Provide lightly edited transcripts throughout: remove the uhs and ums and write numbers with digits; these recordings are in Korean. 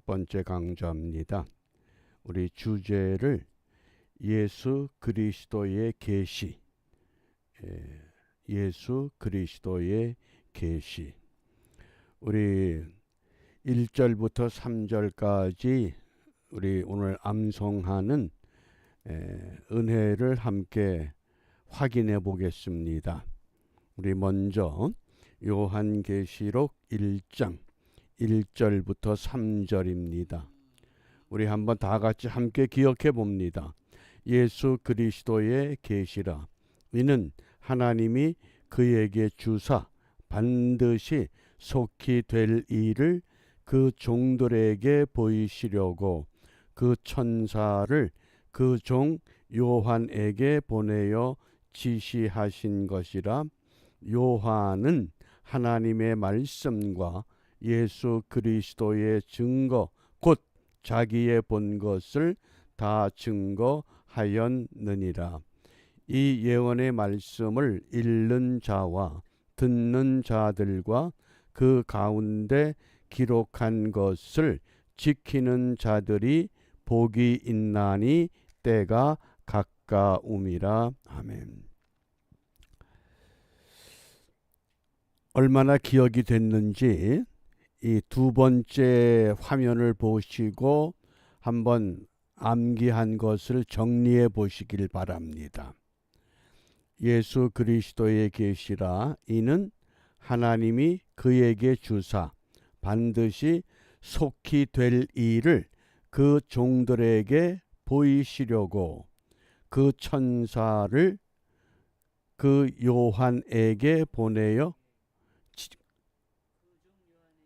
번째 강좌입니다. 우리 주제를 예수 그리스도의 계시, 예수 그리스도의 계시. 우리 1절부터 3절까지 우리 오늘 암송하는 은혜를 함께 확인해 보겠습니다. 우리 먼저 요한계시록 1장 1절부터 3절입니다. 우리 한번 다 같이 함께 기억해 봅니다. 예수 그리스도의 계시라. 이는 하나님이 그에게 주사 반드시 속히 될 일을 그 종들에게 보이시려고 그 천사를 그 종 요한에게 보내어 지시하신 것이라. 요한은 하나님의 말씀과 예수 그리스도의 증거 곧 자기의 본 것을 다 증거하였느니라. 이 예언의 말씀을 읽는 자와 듣는 자들과 그 가운데 기록한 것을 지키는 자들이 복이 있나니 때가 가까움이라. 아멘. 얼마나 기억이 됐는지 이 두 번째 화면을 보시고 한번 암기한 것을 정리해 보시길 바랍니다. 예수 그리스도의 계시라. 이는 하나님이 그에게 주사 반드시 속히 될 일을 그 종들에게 보이시려고 그 천사를 그 요한에게 보내어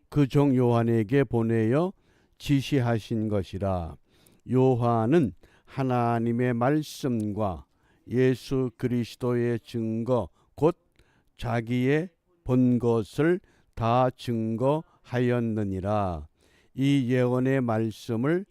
그 종 요한에게 보내어 지시하신 것이라. 요한은 하나님의 말씀과 예수 그리스도의 증거 곧 자기의 본 것을 다 증거하였느니라. 이 예언의 말씀을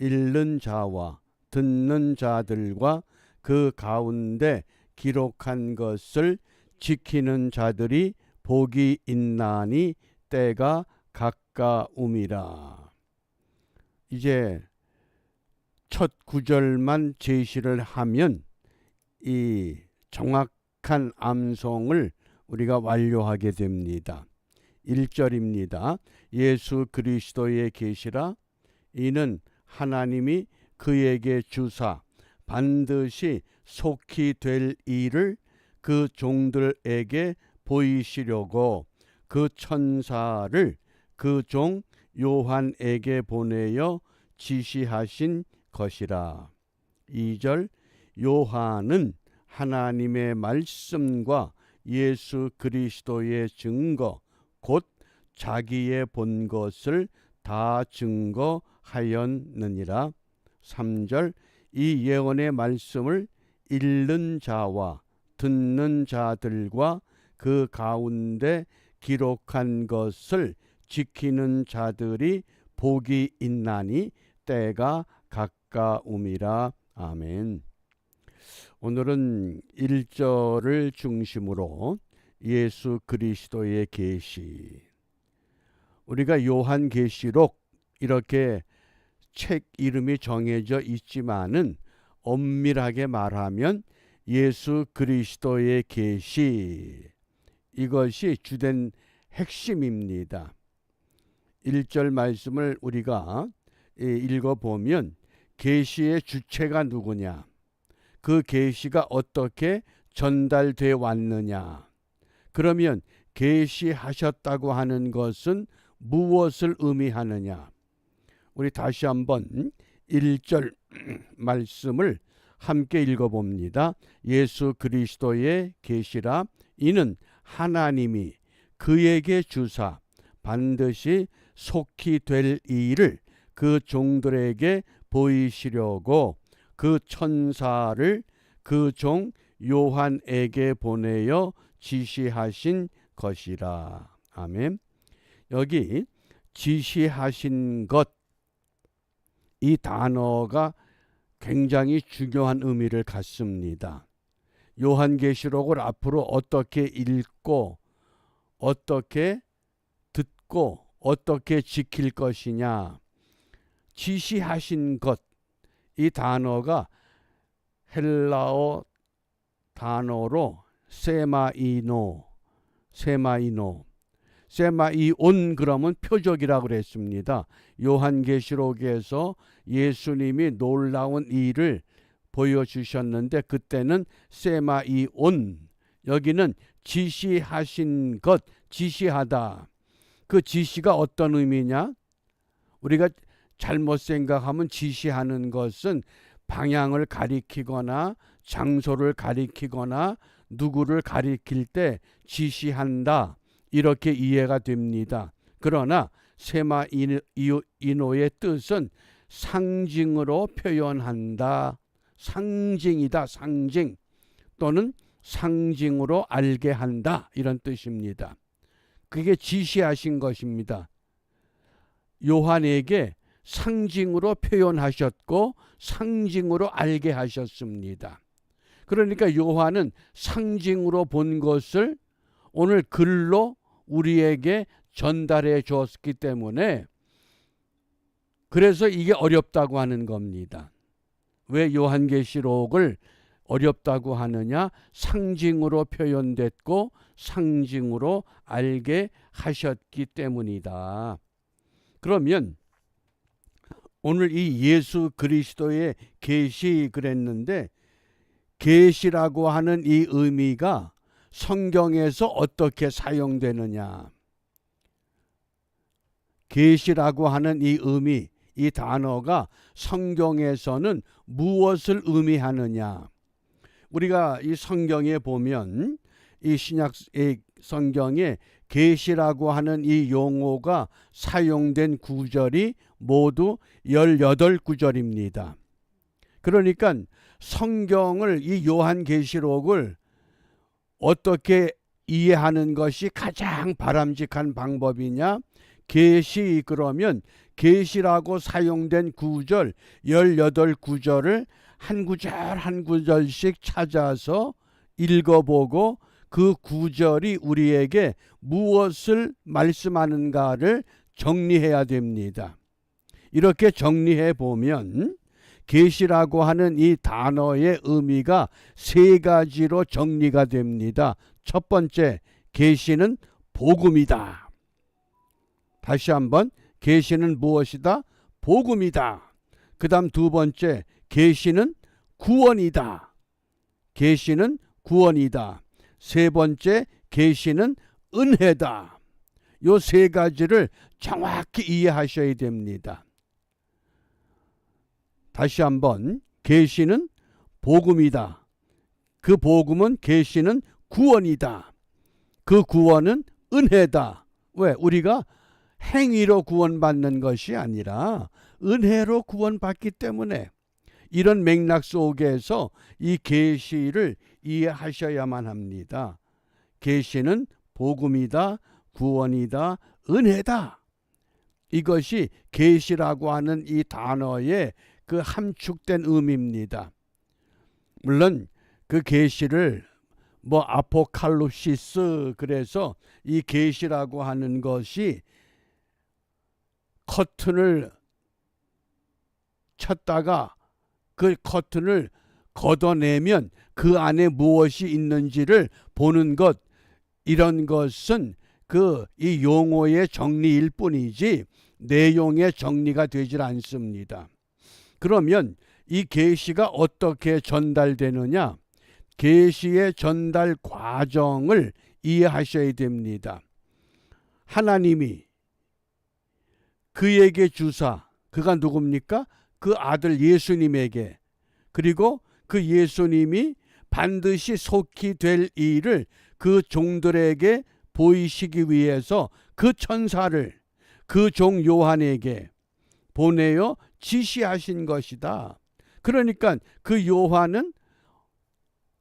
읽는 자와 듣는 자들과 그 가운데 기록한 것을 지키는 자들이 복이 있나니 때가 가까움이라. 이제 첫 구절만 제시를 하면 이 정확한 암송을 우리가 완료하게 됩니다. 1절입니다. 예수 그리스도의 계시라. 이는 하나님이 그에게 주사 반드시 속히 될 일을 그 종들에게 보이시려고 그 천사를 그 종 요한에게 보내어 지시하신 것이라. 2절 요한은 하나님의 말씀과 예수 그리스도의 증거 곧 자기의 본 것을 다 증거하였느니라. 3절 이 예언의 말씀을 읽는 자와 듣는 자들과 그 가운데 기록한 것을 지키는 자들이 복이 있나니 때가 가까움이라. 아멘. 오늘은 1절을 중심으로 예수 그리스도의 계시. 우리가 요한계시록 이렇게 책 이름이 정해져 있지만은 엄밀하게 말하면 예수 그리스도의 계시, 이것이 주된 핵심입니다. 1절 말씀을 우리가 읽어보면 계시의 주체가 누구냐, 그 계시가 어떻게 전달돼 왔느냐, 그러면 계시하셨다고 하는 것은 무엇을 의미하느냐. 우리 다시 한번 1절 말씀을 함께 읽어봅니다. 예수 그리스도의 계시라. 이는 하나님이 그에게 주사 반드시 속히 될 일을 그 종들에게 보이시려고 그 천사를 그 종 요한에게 보내어 지시하신 것이라. 아멘. 여기 지시하신 것, 이 단어가 굉장히 중요한 의미를 갖습니다. 요한계시록을 앞으로 어떻게 읽고 어떻게 듣고 어떻게 지킬 것이냐, 지시하신 것, 이 단어가 헬라어 단어로 세마이노, 세마이온 그러면 표적이라고 그랬습니다. 요한계시록에서 예수님이 놀라운 일을 보여주셨는데 그때는 세마이온, 여기는 지시하신 것, 지시하다. 그 지시가 어떤 의미냐? 우리가 잘못 생각하면 지시하는 것은 방향을 가리키거나 장소를 가리키거나 누구를 가리킬 때 지시한다, 이렇게 이해가 됩니다. 그러나 세마이노의 뜻은 상징으로 표현한다, 상징이다, 상징, 또는 상징으로 알게 한다, 이런 뜻입니다. 그게 지시하신 것입니다. 요한에게 상징으로 표현하셨고 상징으로 알게 하셨습니다. 그러니까 요한은 상징으로 본 것을 오늘 글로 우리에게 전달해 주었기 때문에, 그래서 이게 어렵다고 하는 겁니다. 왜 요한계시록을 어렵다고 하느냐? 상징으로 표현됐고 상징으로 알게 하셨기 때문이다. 그러면 오늘 이 예수 그리스도의 계시 그랬는데, 계시라고 하는 이 의미가 성경에서 어떻게 사용되느냐? 계시라고 하는 이 의미, 이 단어가 성경에서는 무엇을 의미하느냐? 우리가 이 성경에 보면, 이 신약 성경에 계시라고 하는 이 용어가 사용된 구절이 모두 18구절입니다. 그러니까 성경을, 이 요한계시록을 어떻게 이해하는 것이 가장 바람직한 방법이냐? 계시, 그러면 계시라고 사용된 구절 18구절을 한 구절 한 구절씩 찾아서 읽어보고 그 구절이 우리에게 무엇을 말씀하는가를 정리해야 됩니다. 이렇게 정리해 보면 계시라고 하는 이 단어의 의미가 세 가지로 정리가 됩니다. 첫 번째, 계시는 복음이다. 다시 한번, 계시는 무엇이다? 복음이다. 그 다음 두 번째, 계시는 구원이다. 계시는 구원이다. 세 번째, 계시는 은혜다. 요 세 가지를 정확히 이해하셔야 됩니다. 다시 한번, 계시는 복음이다. 그 복음은, 계시는 구원이다. 그 구원은 은혜다. 왜? 우리가 행위로 구원받는 것이 아니라 은혜로 구원받기 때문에, 이런 맥락 속에서 이 계시를 이해하셔야만 합니다. 계시는 복음이다, 구원이다, 은혜다. 이것이 계시라고 하는 이 단어의 그 함축된 의미입니다. 물론 그 계시를 아포칼립시스, 그래서 이 계시라고 하는 것이 커튼을 쳤다가 그 커튼을 걷어내면 그 안에 무엇이 있는지를 보는 것, 이런 것은 이 용어의 정리일 뿐이지 내용의 정리가 되질 않습니다. 그러면 이 계시가 어떻게 전달되느냐? 계시의 전달 과정을 이해하셔야 됩니다. 하나님이 그에게 주사, 그가 누굽니까? 그 아들 예수님에게, 그리고 그 예수님이 반드시 속히 될 일을 그 종들에게 보이시기 위해서 그 천사를 그 종 요한에게 보내어 지시하신 것이다. 그러니까 그 요한은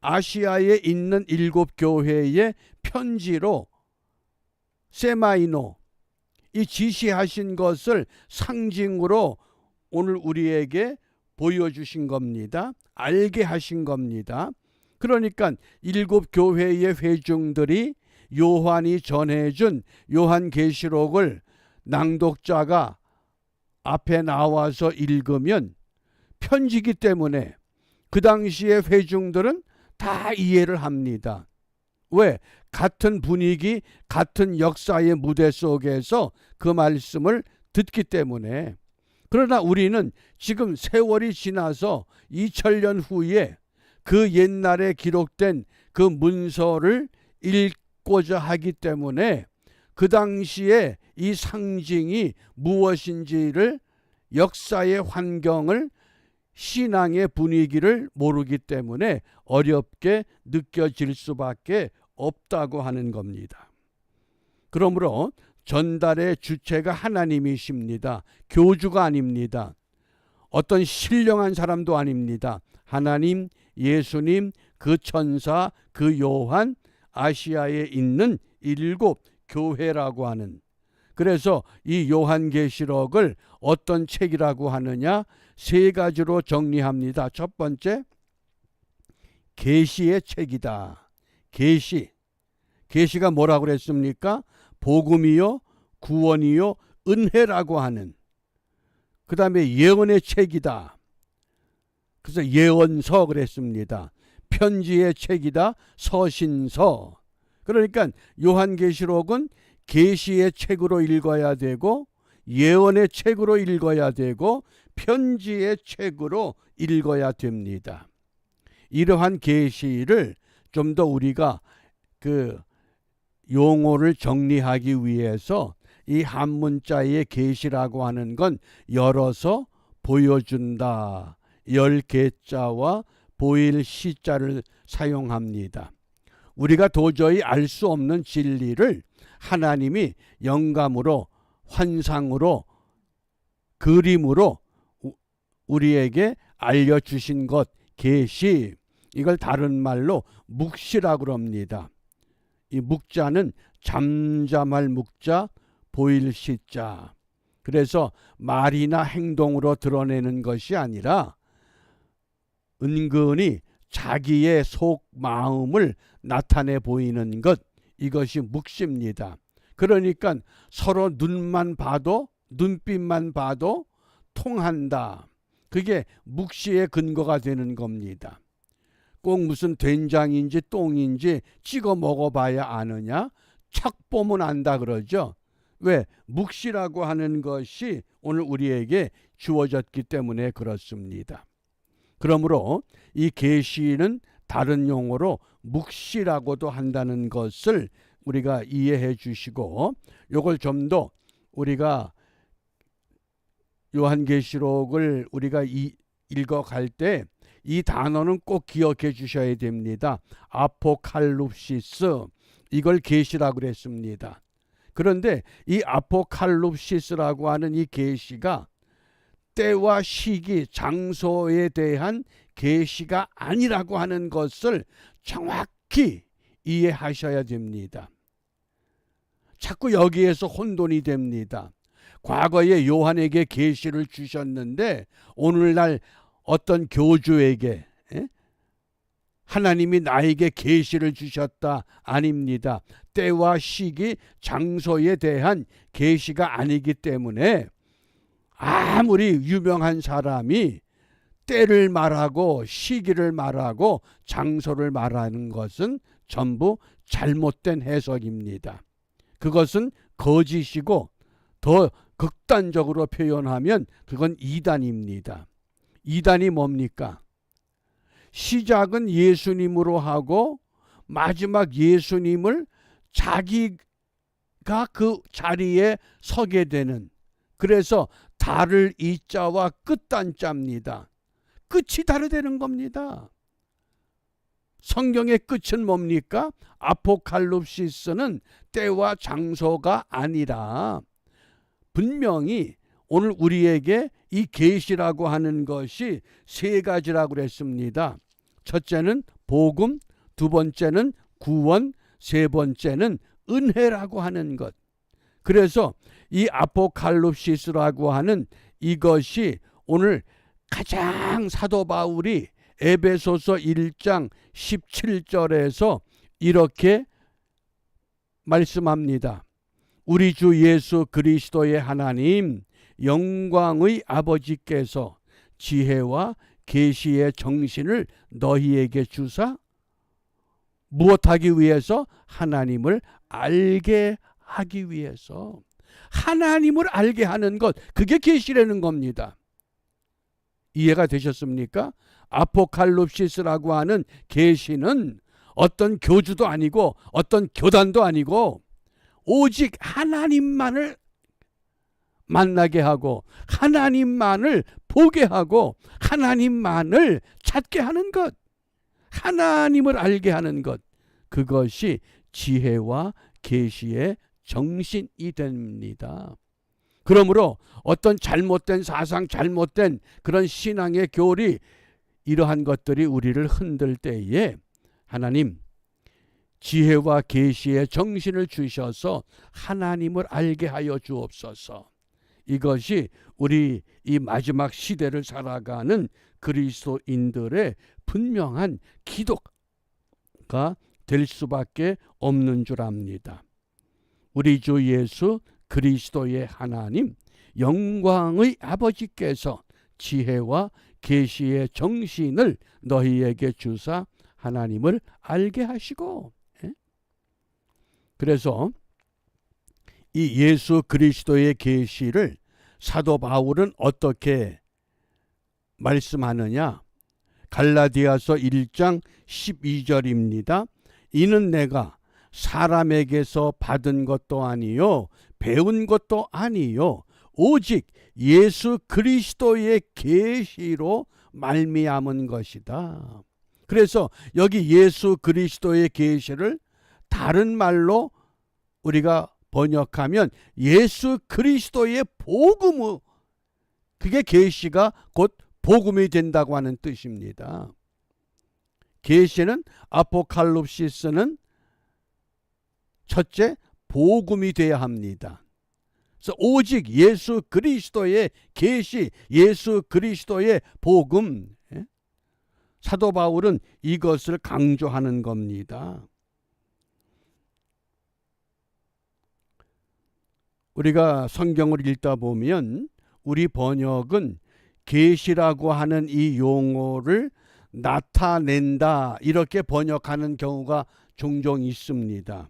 아시아에 있는 7교회의 편지로 세마이노, 이 지시하신 것을 상징으로 오늘 우리에게 보여주신 겁니다. 알게 하신 겁니다. 그러니까 7교회의 회중들이 요한이 전해준 요한계시록을 낭독자가 앞에 나와서 읽으면 편지기 때문에 그 당시의 회중들은 다 이해를 합니다. 왜? 같은 분위기, 같은 역사의 무대 속에서 그 말씀을 듣기 때문에. 그러나 우리는 지금 세월이 지나서 2000년 후에 그 옛날에 기록된 그 문서를 읽고자 하기 때문에 그 당시에 이 상징이 무엇인지를, 역사의 환경을, 신앙의 분위기를 모르기 때문에 어렵게 느껴질 수밖에 없다고 하는 겁니다. 그러므로 전달의 주체가 하나님이십니다. 교주가 아닙니다. 어떤 신령한 사람도 아닙니다. 하나님, 예수님, 그 천사, 그 요한, 아시아에 있는 7 교회라고 하는. 그래서 이 요한계시록을 어떤 책이라고 하느냐? 3가지로 정리합니다. 첫 번째, 계시의 책이다. 계시가 뭐라고 그랬습니까? 복음이요, 구원이요, 은혜라고 하는. 그 다음에 예언의 책이다. 그래서 예언서 그랬습니다. 편지의 책이다. 서신서. 그러니까 요한계시록은 계시의 책으로 읽어야 되고, 예언의 책으로 읽어야 되고, 편지의 책으로 읽어야 됩니다. 이러한 계시를 좀 더 우리가 그 용어를 정리하기 위해서 이 한문자의 계시라고 하는 건 열어서 보여준다. 열 개자와 보일 시자를 사용합니다. 우리가 도저히 알 수 없는 진리를 하나님이 영감으로, 환상으로, 그림으로 우리에게 알려주신 것, 계시. 이걸 다른 말로 묵시라고 합니다. 이 묵자는 잠잠할 묵자, 보일 시자. 그래서 말이나 행동으로 드러내는 것이 아니라 은근히 자기의 속 마음을 나타내 보이는 것, 이것이 묵시입니다. 그러니까 서로 눈만 봐도, 눈빛만 봐도 통한다. 그게 묵시의 근거가 되는 겁니다. 꼭 무슨 된장인지 똥인지 찍어 먹어봐야 아느냐? 착 보면 안다 그러죠. 왜? 묵시라고 하는 것이 오늘 우리에게 주어졌기 때문에 그렇습니다. 그러므로 이 계시는 다른 용어로 묵시라고도 한다는 것을 우리가 이해해 주시고, 요걸 좀 더 우리가 요한계시록을 우리가 읽어갈 때 이 단어는 꼭 기억해 주셔야 됩니다. 아포칼립시스, 이걸 계시라고 그랬습니다. 그런데 이 아포칼립시스라고 하는 이 계시가 때와 시기, 장소에 대한 계시가 아니라고 하는 것을 정확히 이해하셔야 됩니다. 자꾸 여기에서 혼돈이 됩니다. 과거에 요한에게 계시를 주셨는데 오늘날 어떤 교주에게 하나님이 나에게 계시를 주셨다, 아닙니다. 때와 시기, 장소에 대한 계시가 아니기 때문에 아무리 유명한 사람이 때를 말하고 시기를 말하고 장소를 말하는 것은 전부 잘못된 해석입니다. 그것은 거짓이고, 더 극단적으로 표현하면 그건 이단입니다. 이단이 뭡니까? 시작은 예수님으로 하고 마지막 예수님을 자기가 그 자리에 서게 되는, 그래서 달을 이자와 끝단자입니다. 끝이 다르다는 겁니다. 성경의 끝은 뭡니까? 아포칼립시스는 때와 장소가 아니라 분명히 오늘 우리에게 이 계시라고 하는 것이 3가지라고 그랬습니다. 첫째는 복음, 2번째는 구원, 3번째는 은혜라고 하는 것. 그래서 이 아포칼립시스라고 하는 이것이 오늘 가장 사도 바울이 에베소서 1장 17절에서 이렇게 말씀합니다. 우리 주 예수 그리스도의 하나님, 영광의 아버지께서 지혜와 계시의 정신을 너희에게 주사 무엇하기 위해서? 하나님을 알게 하기 위해서. 하나님을 알게 하는 것, 그게 계시라는 겁니다. 이해가 되셨습니까? 아포칼립시스라고 하는 계시는 어떤 교주도 아니고 어떤 교단도 아니고 오직 하나님만을 만나게 하고 하나님만을 보게 하고 하나님만을 찾게 하는 것, 하나님을 알게 하는 것, 그것이 지혜와 계시의 정신이 됩니다. 그러므로 어떤 잘못된 사상, 잘못된 그런 신앙의 교리, 이러한 것들이 우리를 흔들 때에 하나님 지혜와 계시의 정신을 주셔서 하나님을 알게 하여 주옵소서. 이것이 우리 이 마지막 시대를 살아가는 그리스도인들의 분명한 기도가 될 수밖에 없는 줄 압니다. 우리 주 예수 그리스도의 하나님 영광의 아버지께서 지혜와 계시의 정신을 너희에게 주사 하나님을 알게 하시고, 그래서 이 예수 그리스도의 계시를 사도 바울은 어떻게 말씀하느냐? 갈라디아서 1장 12절입니다. 이는 내가 사람에게서 받은 것도 아니요 배운 것도 아니요 오직 예수 그리스도의 계시로 말미암은 것이다. 그래서 여기 예수 그리스도의 계시를 다른 말로 우리가 번역하면 예수 그리스도의 복음, 그게 계시가 곧 복음이 된다고 하는 뜻입니다. 계시는 아포칼립시스는 첫째 복음이 되어야 합니다. 그래서 오직 예수 그리스도의 계시, 예수 그리스도의 복음, 사도 바울은 이것을 강조하는 겁니다. 우리가 성경을 읽다 보면 우리 번역은 계시라고 하는 이 용어를 나타낸다 이렇게 번역하는 경우가 종종 있습니다.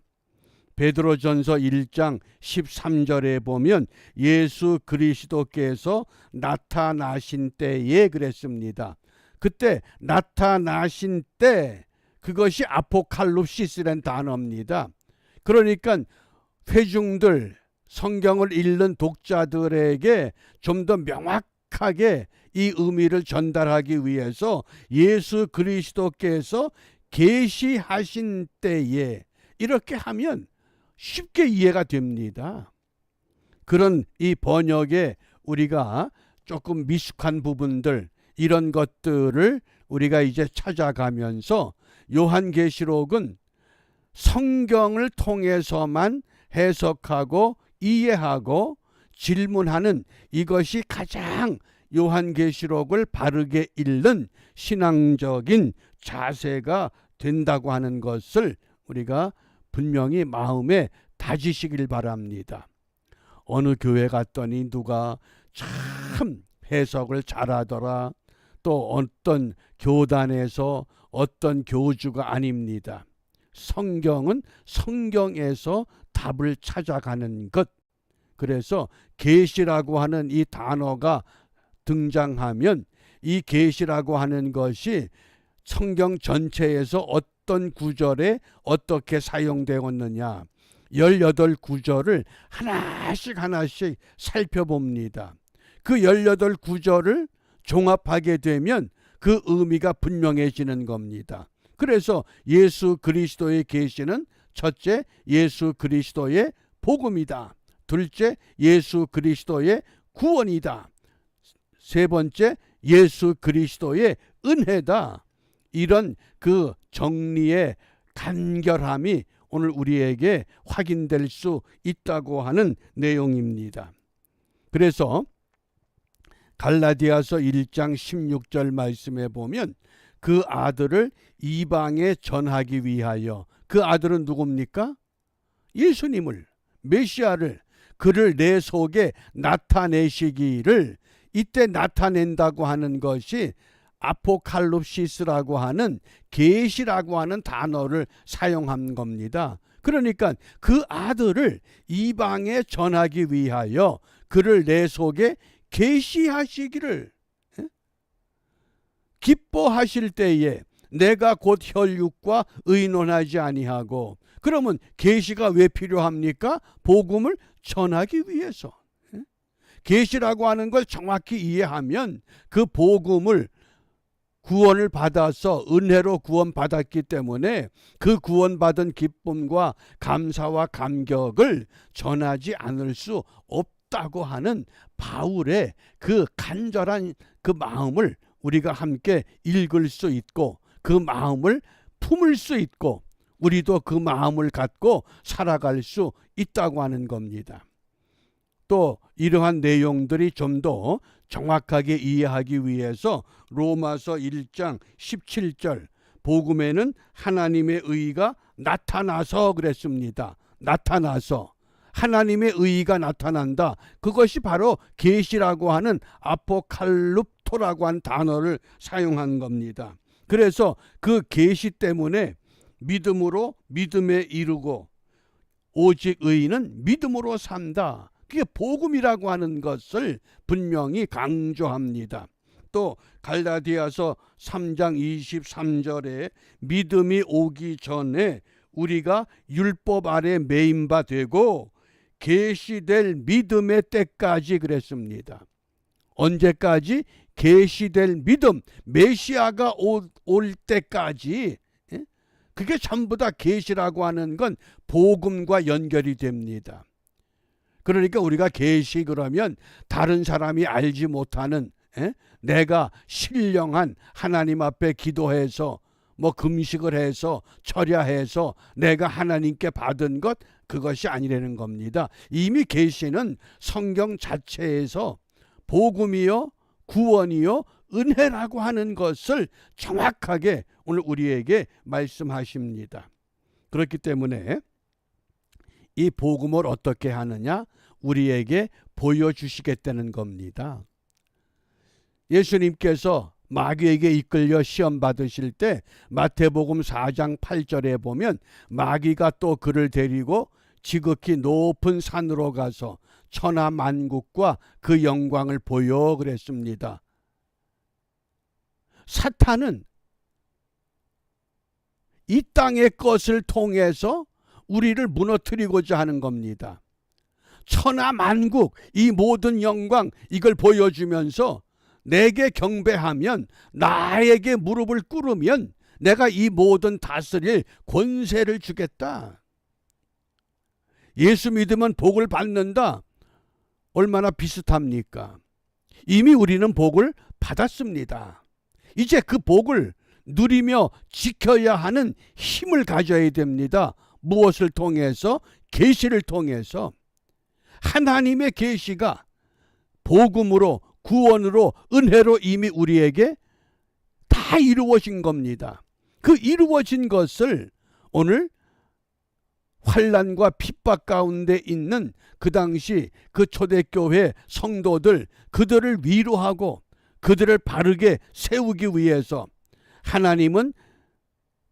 베드로전서 1장 13절에 보면 예수 그리스도께서 나타나신 때에 그랬습니다. 그때 나타나신 때, 그것이 아포칼립시스라는 단어입니다. 그러니까 회중들, 성경을 읽는 독자들에게 좀 더 명확하게 이 의미를 전달하기 위해서 예수 그리스도께서 계시하신 때에, 이렇게 하면 쉽게 이해가 됩니다. 그런 이 번역에 우리가 조금 미숙한 부분들, 이런 것들을 우리가 이제 찾아가면서 요한계시록은 성경을 통해서만 해석하고 이해하고 질문하는, 이것이 가장 요한계시록을 바르게 읽는 신앙적인 자세가 된다고 하는 것을 우리가 분명히 마음에 다지시길 바랍니다. 어느 교회 갔더니 누가 참 해석을 잘하더라, 또 어떤 교단에서 어떤 교주가 아닙니다. 성경은 성경에서 답을 찾아가는 것. 그래서 계시라고 하는 이 단어가 등장하면 이 계시라고 하는 것이 성경 전체에서 어떤 구절에 어떻게 사용되었느냐, 18구절을 하나씩 하나씩 살펴봅니다. 그 18구절을 종합하게 되면 그 의미가 분명해지는 겁니다. 그래서 예수 그리스도의 계시는 첫째 예수 그리스도의 복음이다. 둘째 예수 그리스도의 구원이다. 세 번째 예수 그리스도의 은혜다. 이런 그 정리의 간결함이 오늘 우리에게 확인될 수 있다고 하는 내용입니다. 그래서 갈라디아서 1장 16절 말씀에 보면 그 아들을 이방에 전하기 위하여, 그 아들은 누굽니까? 예수님을, 메시아를, 그를 내 속에 나타내시기를, 이때 나타낸다고 하는 것이 아포칼립시스라고 하는 계시라고 하는 단어를 사용한 겁니다. 그러니까 그 아들을 이방에 전하기 위하여 그를 내 속에 계시하시기를, 기뻐하실 때에 내가 곧 혈육과 의논하지 아니하고. 그러면 계시가 왜 필요합니까? 복음을 전하기 위해서. 계시라고 하는 걸 정확히 이해하면 그 복음을, 구원을 받아서 은혜로 구원받았기 때문에 그 구원받은 기쁨과 감사와 감격을 전하지 않을 수 없다고 하는 바울의 그 간절한 그 마음을 우리가 함께 읽을 수 있고, 그 마음을 품을 수 있고, 우리도 그 마음을 갖고 살아갈 수 있다고 하는 겁니다. 또 이러한 내용들이 좀 더 정확하게 이해하기 위해서 로마서 1장 17절, 복음에는 하나님의 의가 나타나서 그랬습니다. 나타나서, 하나님의 의가 나타난다. 그것이 바로 계시라고 하는 아포칼립토라고 하는 단어를 사용한 겁니다. 그래서 그 계시 때문에 믿음으로 믿음에 이르고 오직 의인은 믿음으로 산다. 그게 복음이라고 하는 것을 분명히 강조합니다. 또 갈라디아서 3장 23절에 믿음이 오기 전에 우리가 율법 아래 매인 바 되고 계시될 믿음의 때까지 그랬습니다. 언제까지? 계시될 믿음, 메시아가 올 때까지. 그게 전부 다 계시라고 하는 건 복음과 연결이 됩니다. 그러니까 우리가 계시 그러면 다른 사람이 알지 못하는, 내가 신령한 하나님 앞에 기도해서 뭐 금식을 해서 철야해서 내가 하나님께 받은 것, 그것이 아니라는 겁니다. 이미 계시는 성경 자체에서 복음이요 구원이요 은혜라고 하는 것을 정확하게 오늘 우리에게 말씀하십니다. 그렇기 때문에 이 복음을 어떻게 하느냐? 우리에게 보여주시겠다는 겁니다. 예수님께서 마귀에게 이끌려 시험 받으실 때 마태복음 4장 8절에 보면 마귀가 또 그를 데리고 지극히 높은 산으로 가서 천하 만국과 그 영광을 보여 그랬습니다. 사탄은 이 땅의 것을 통해서 우리를 무너뜨리고자 하는 겁니다. 천하 만국, 이 모든 영광, 이걸 보여주면서 내게 경배하면, 나에게 무릎을 꿇으면 내가 이 모든 다스릴 권세를 주겠다. 예수 믿으면 복을 받는다. 얼마나 비슷합니까? 이미 우리는 복을 받았습니다. 이제 그 복을 누리며 지켜야 하는 힘을 가져야 됩니다. 무엇을 통해서? 계시를 통해서. 하나님의 계시가 복음으로, 구원으로, 은혜로 이미 우리에게 다 이루어진 겁니다. 그 이루어진 것을 오늘 환난과 핍박 가운데 있는 그 당시 그 초대교회 성도들, 그들을 위로하고 그들을 바르게 세우기 위해서 하나님은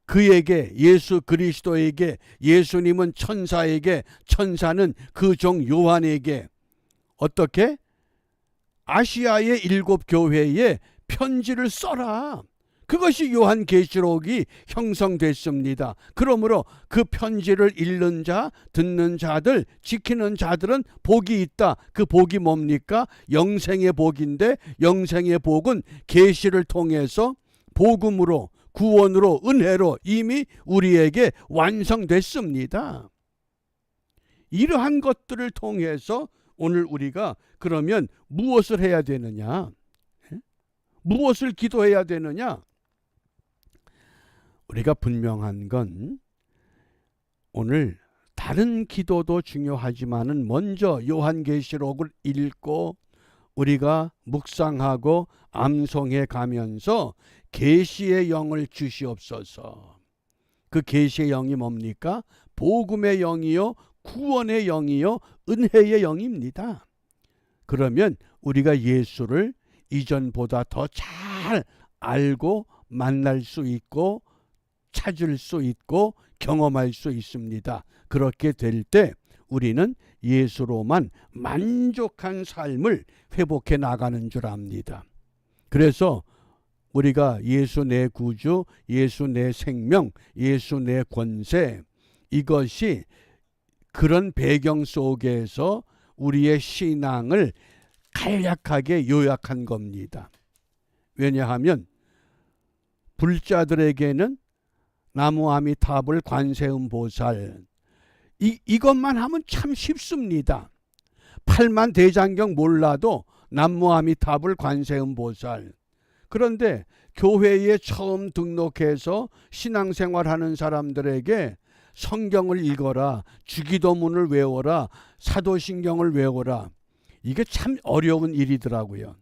그에게, 예수 그리스도에게, 예수님은 천사에게, 천사는 그 종 요한에게 어떻게? 아시아의 7 교회에 편지를 써라. 그것이 요한계시록이 형성됐습니다. 그러므로 그 편지를 읽는 자, 듣는 자들, 지키는 자들은 복이 있다. 그 복이 뭡니까? 영생의 복인데, 영생의 복은 계시를 통해서 복음으로, 구원으로, 은혜로 이미 우리에게 완성됐습니다. 이러한 것들을 통해서 오늘 우리가 그러면 무엇을 해야 되느냐? 무엇을 기도해야 되느냐? 우리가 분명한 건 오늘 다른 기도도 중요하지만은 먼저 요한계시록을 읽고 우리가 묵상하고 암송해 가면서 계시의 영을 주시옵소서. 그 계시의 영이 뭡니까? 복음의 영이요 구원의 영이요 은혜의 영입니다. 그러면 우리가 예수를 이전보다 더 잘 알고 만날 수 있고 찾을 수 있고 경험할 수 있습니다. 그렇게 될 때 우리는 예수로만 만족한 삶을 회복해 나가는 줄 압니다. 그래서 우리가 예수 내 구주, 예수 내 생명, 예수 내 권세, 이것이 그런 배경 속에서 우리의 신앙을 간략하게 요약한 겁니다. 왜냐하면 불자들에게는 나무 아미타불 관세음 보살, 이것만 하면 참 쉽습니다. 팔만 대장경 몰라도 나무 아미타불 관세음 보살. 그런데 교회에 처음 등록해서 신앙생활하는 사람들에게 성경을 읽어라, 주기도문을 외워라, 사도신경을 외워라, 이게 참 어려운 일이더라고요.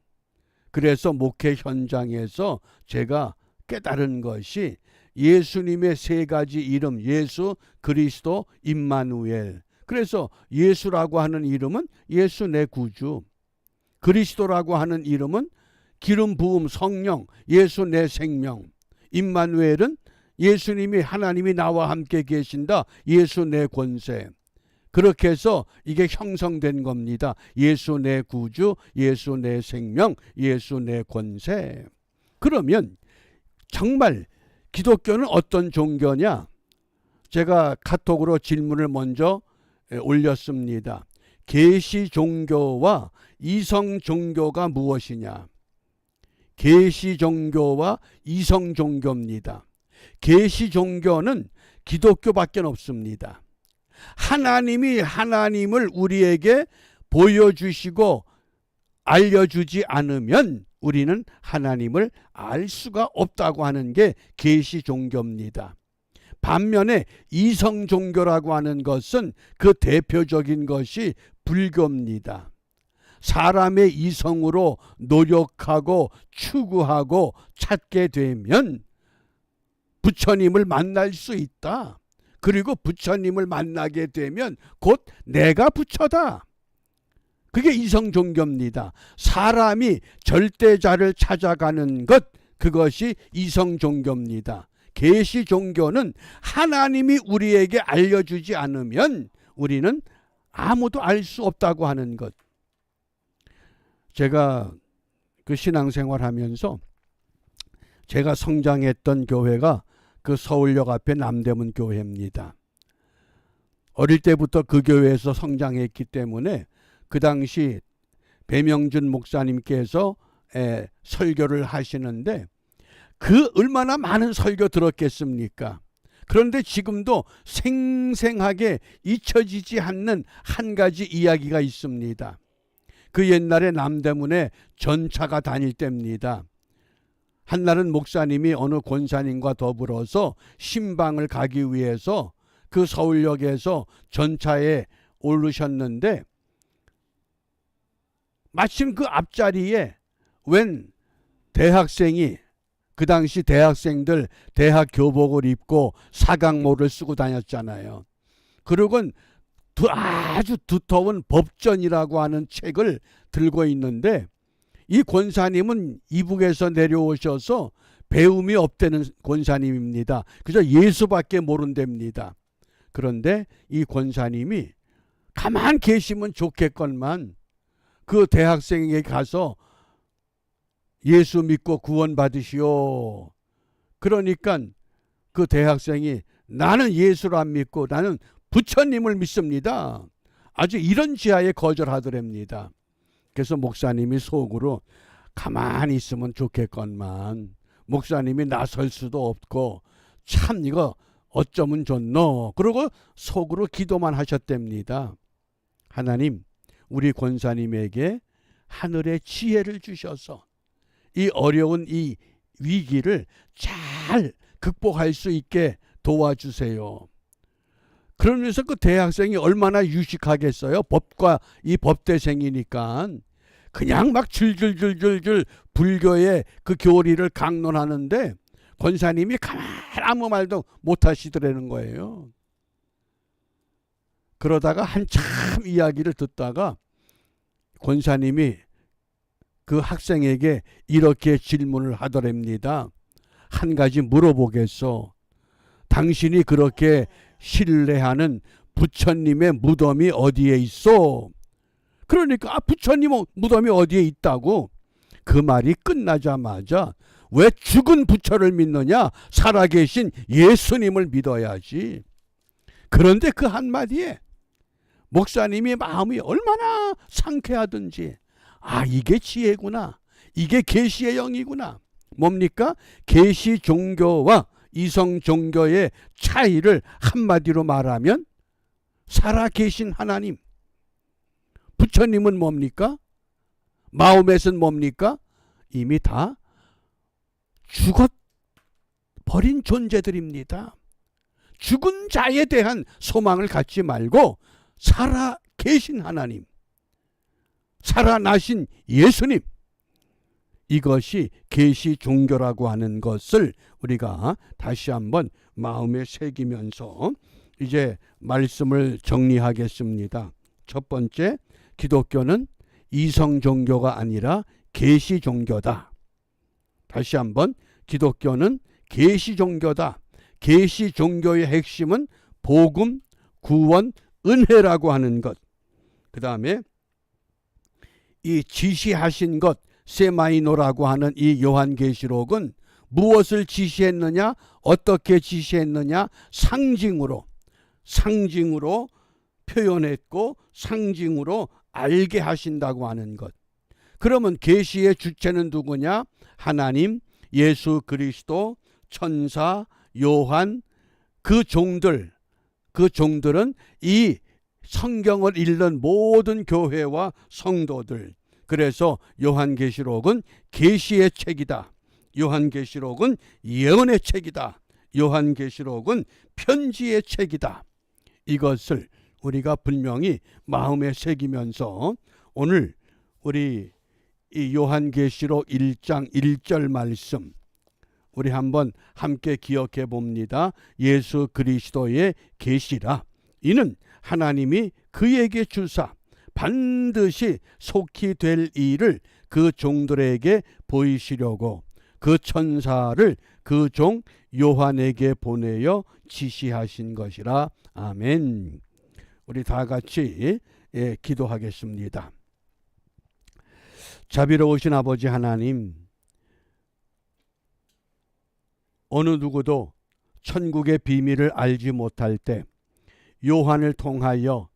그래서 목회 현장에서 제가 깨달은 것이 예수님의 세 가지 이름, 예수, 그리스도, 임마누엘. 그래서 예수라고 하는 이름은 예수 내 구주, 그리스도라고 하는 이름은 기름 부음 성령, 예수 내 생명, 임마누엘은 예수님이 하나님이 나와 함께 계신다, 예수 내 권세. 그렇게 해서 이게 형성된 겁니다. 예수 내 구주, 예수 내 생명, 예수 내 권세. 그러면 정말 기독교는 어떤 종교냐? 제가 카톡으로 질문을 먼저 올렸습니다. 계시 종교와 이성 종교가 무엇이냐? 계시 종교와 이성 종교입니다. 계시 종교는 기독교밖에 없습니다. 하나님이 하나님을 우리에게 보여주시고 알려주지 않으면 우리는 하나님을 알 수가 없다고 하는 게 계시 종교입니다. 반면에 이성 종교라고 하는 것은 그 대표적인 것이 불교입니다. 사람의 이성으로 노력하고 추구하고 찾게 되면 부처님을 만날 수 있다. 그리고 부처님을 만나게 되면 곧 내가 부처다. 그게 이성 종교입니다. 사람이 절대자를 찾아가는 것, 그것이 이성 종교입니다. 계시 종교는 하나님이 우리에게 알려주지 않으면 우리는 아무도 알 수 없다고 하는 것. 제가 그 신앙생활 하면서 제가 성장했던 교회가 그 서울역 앞에 남대문 교회입니다. 어릴 때부터 그 교회에서 성장했기 때문에 그 당시 배명준 목사님께서 설교를 하시는데 그 얼마나 많은 설교 들었겠습니까? 그런데 지금도 생생하게 잊혀지지 않는 한 가지 이야기가 있습니다. 그 옛날에 남대문에 전차가 다닐 때입니다. 한날은 목사님이 어느 권사님과 더불어서 신방을 가기 위해서 그 서울역에서 전차에 오르셨는데 마침 그 앞자리에 웬 대학생이, 그 당시 대학생들 대학 교복을 입고 사각모를 쓰고 다녔잖아요. 그리고 아주 두터운 법전이라고 하는 책을 들고 있는데 이 권사님은 이북에서 내려오셔서 배움이 없다는 권사님입니다. 그저 예수밖에 모른답니다. 그런데 이 권사님이 가만 계시면 좋겠건만 그 대학생에게 가서 예수 믿고 구원 받으시오. 그러니까 그 대학생이 나는 예수를 안 믿고 나는 부처님을 믿습니다. 아주 이런 지하에 거절하더랍니다. 그래서 목사님이 속으로 가만히 있으면 좋겠건만 목사님이 나설 수도 없고 참 이거 어쩌면 좋노. 그러고 속으로 기도만 하셨답니다. 하나님, 우리 권사님에게 하늘의 지혜를 주셔서 이 어려운 이 위기를 잘 극복할 수 있게 도와주세요. 그러면서 그 대학생이 얼마나 유식하겠어요? 법과 이 법대생이니까 그냥 막 줄줄줄줄줄 불교의 그 교리를 강론하는데 권사님이 가만 아무 말도 못 하시더라는 거예요. 그러다가 한참 이야기를 듣다가 권사님이 그 학생에게 이렇게 질문을 하더랍니다. 한 가지 물어보겠소. 당신이 그렇게 신뢰하는 부처님의 무덤이 어디에 있어? 그러니까 부처님 무덤이 어디에 있다고? 그 말이 끝나자마자 왜 죽은 부처를 믿느냐? 살아계신 예수님을 믿어야지. 그런데 그 한마디에 목사님이 마음이 얼마나 상쾌하든지, 아, 이게 지혜구나. 이게 계시의 영이구나. 뭡니까? 계시 종교와 이성 종교의 차이를 한마디로 말하면 살아계신 하나님. 부처님은 뭡니까? 마호멧은 뭡니까? 이미 다 죽어버린 존재들입니다. 죽은 자에 대한 소망을 갖지 말고 살아계신 하나님, 살아나신 예수님, 이것이 계시 종교라고 하는 것을 우리가 다시 한번 마음에 새기면서 이제 말씀을 정리하겠습니다. 첫 번째, 기독교는 이성 종교가 아니라 계시 종교다. 다시 한번, 기독교는 계시 종교다. 계시 종교의 핵심은 복음, 구원, 은혜라고 하는 것. 그 다음에 이 지시하신 것, 세마이노라고 하는 이 요한계시록은 무엇을 지시했느냐, 어떻게 지시했느냐, 상징으로 표현했고 상징으로 알게 하신다고 하는 것. 그러면 계시의 주체는 누구냐? 하나님, 예수 그리스도, 천사, 요한, 그 종들은 이 성경을 읽는 모든 교회와 성도들. 그래서 요한계시록은 계시의 책이다. 요한계시록은 예언의 책이다. 요한계시록은 편지의 책이다. 이것을 우리가 분명히 마음에 새기면서 오늘 우리 이 요한계시록 1장 1절 말씀 우리 한번 함께 기억해 봅니다. 예수 그리스도의 계시라. 이는 하나님이 그에게 주사 반드시 속히 될 일을 그 종들에게 보이시려고 그 천사를 그 종 요한에게 보내어 지시하신 것이라. 아멘. 우리 다 같이 기도하겠습니다. 자비로우신 아버지 하나님, 어느 누구도 천국의 비밀을 알지 못할 때 요한을 통하여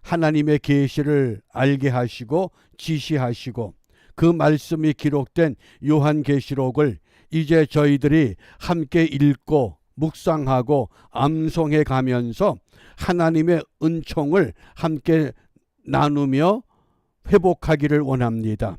하나님의 계시를 알게 하시고 지시하시고 그 말씀이 기록된 요한계시록을 이제 저희들이 함께 읽고 묵상하고 암송해 가면서 하나님의 은총을 함께 나누며 회복하기를 원합니다.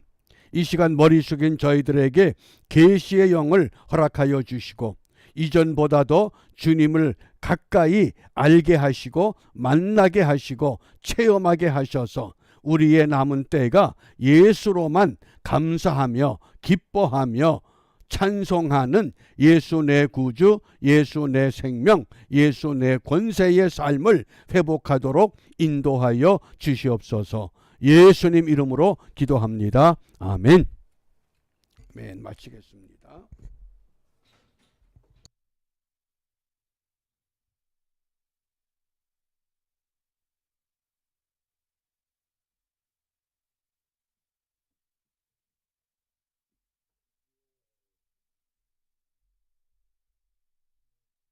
이 시간 머리 숙인 저희들에게 계시의 영을 허락하여 주시고 이전보다도 주님을 가까이 알게 하시고 만나게 하시고 체험하게 하셔서 우리의 남은 때가 예수로만 감사하며 기뻐하며 찬송하는 예수 내 구주, 예수 내 생명, 예수 내 권세의 삶을 회복하도록 인도하여 주시옵소서. 예수님 이름으로 기도합니다. 아멘. 아멘. 마치겠습니다.